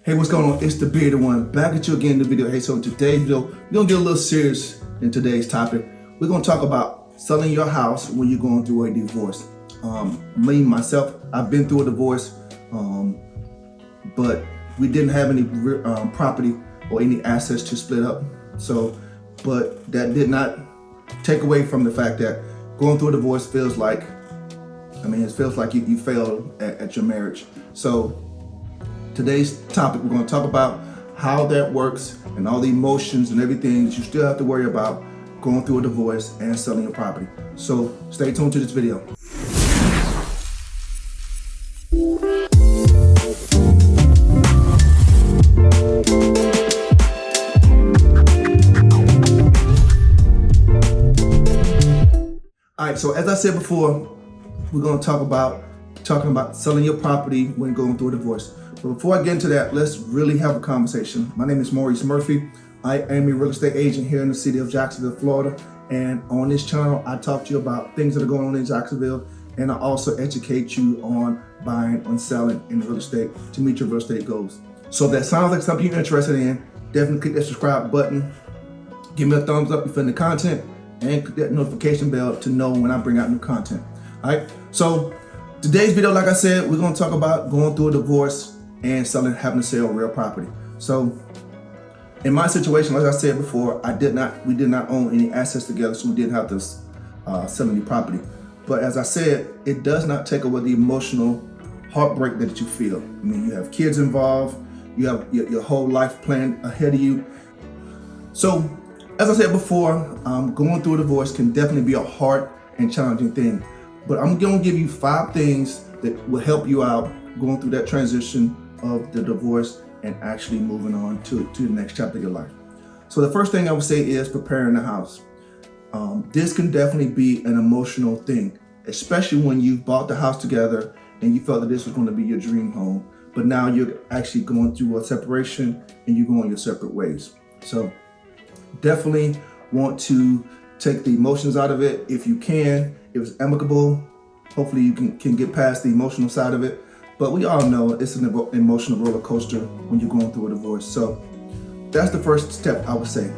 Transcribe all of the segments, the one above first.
Hey, what's going on? It's the bearded one back at you again in the video. Hey, so in today's video, we're gonna get a little serious in today's topic. We're gonna talk about selling your house when you're going through a divorce. Myself, I've been through a divorce, but we didn't have any property or any assets to split up. But that did not take away from the fact that going through a divorce feels like, it feels like you failed at your marriage. So today's topic, we're going to talk about how that works and all the emotions and everything that you still have to worry about going through a divorce and selling your property. So stay tuned to this video. All right, so as I said before, we're going to talking about selling your property when going through a divorce. But before I get into that, let's really have a conversation. My name is Maurice Murphy. I am a real estate agent here in the city of Jacksonville, Florida. And on this channel, I talk to you about things that are going on in Jacksonville. And I also educate you on buying and selling in real estate to meet your real estate goals. So if that sounds like something you're interested in, definitely click that subscribe button. Give me a thumbs up if you're in the content, and click that notification bell to know when I bring out new content. All right, so today's video, like I said, we're going to talk about going through a divorce and having to sell real property. So in my situation, like I said before, we did not own any assets together, so we didn't have to sell any property. But as I said, it does not take away the emotional heartbreak that you feel. I mean, you have kids involved, you have your whole life planned ahead of you. So as I said before, going through a divorce can definitely be a hard and challenging thing. But I'm going to give you 5 things that will help you out going through that transition of the divorce and actually moving on to the next chapter of your life. So the first thing I would say is preparing the house. This can definitely be an emotional thing, especially when you bought the house together and you felt that this was going to be your dream home. But now you're actually going through a separation and you're going your separate ways. So definitely want to take the emotions out of it if you can. If it's amicable, hopefully you can get past the emotional side of it. But we all know it's an emotional roller coaster when you're going through a divorce. So that's the first step, I would say.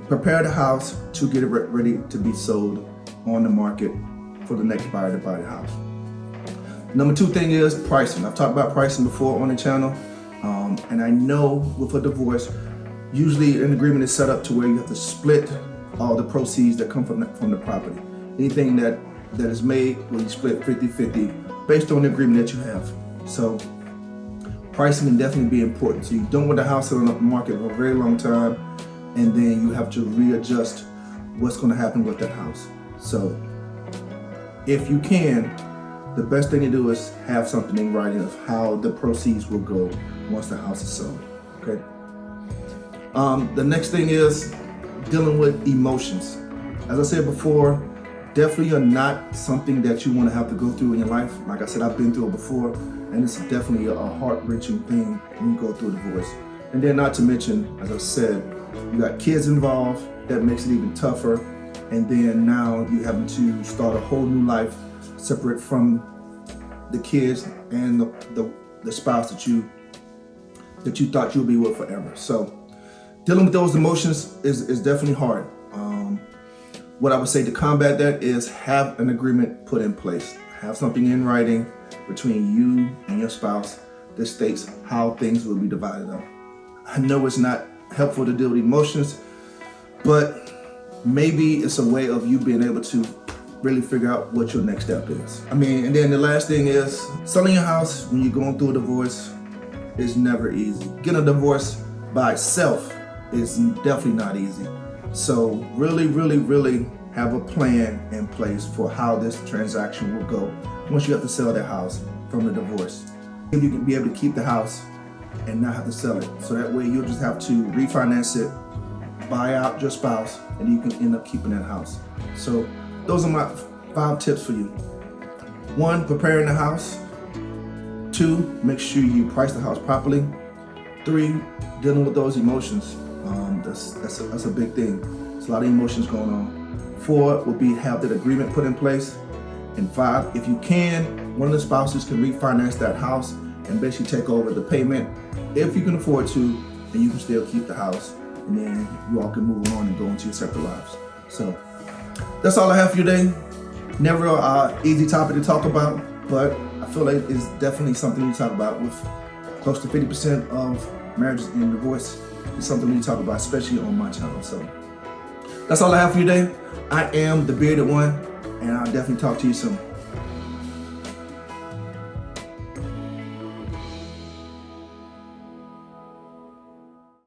Prepare the house to get it ready to be sold on the market for the next buyer to buy the house. Number 2 thing is pricing. I've talked about pricing before on the channel. And I know with a divorce, usually an agreement is set up to where you have to split all the proceeds that come from the property. Anything that is made will you split 50-50 based on the agreement that you have. So pricing can definitely be important. So you don't want the house sitting on the market for a very long time and then you have to readjust what's going to happen with that house. So if you can, the best thing to do is have something in writing of how the proceeds will go once the house is sold. Okay. The next thing is dealing with emotions. As I said before, definitely are not something that you want to have to go through in your life. Like I said, I've been through it before, and it's definitely a heart-wrenching thing when you go through a divorce. And then not to mention, as I said, you got kids involved, that makes it even tougher. And then now you're having to start a whole new life separate from the kids and the spouse that you thought you'd be with forever. So dealing with those emotions is definitely hard. What I would say to combat that is have an agreement put in place. Have something in writing between you and your spouse that states how things will be divided up. I know it's not helpful to deal with emotions, but maybe it's a way of you being able to really figure out what your next step is. And then the last thing is selling your house when you're going through a divorce is never easy. Getting a divorce by itself is definitely not easy. So really, really, really have a plan in place for how this transaction will go once you have to sell that house from the divorce. You can be able to keep the house and not have to sell it. So that way you'll just have to refinance it, buy out your spouse, and you can end up keeping that house. So those are my 5 tips for you. 1, preparing the house. 2, make sure you price the house properly. 3, dealing with those emotions. That's a big thing. There's a lot of emotions going on. 4 would be have that agreement put in place. And 5, if you can, one of the spouses can refinance that house and basically take over the payment if you can afford to, and you can still keep the house, and then you all can move on and go into your separate lives. So that's all I have for you today. Never an easy topic to talk about, but I feel like it's definitely something to talk about. With close to 50% of marriages and divorce, it's something we talk about, especially on my channel. So that's all I have for you today. I am the bearded one, and I'll definitely talk to you soon.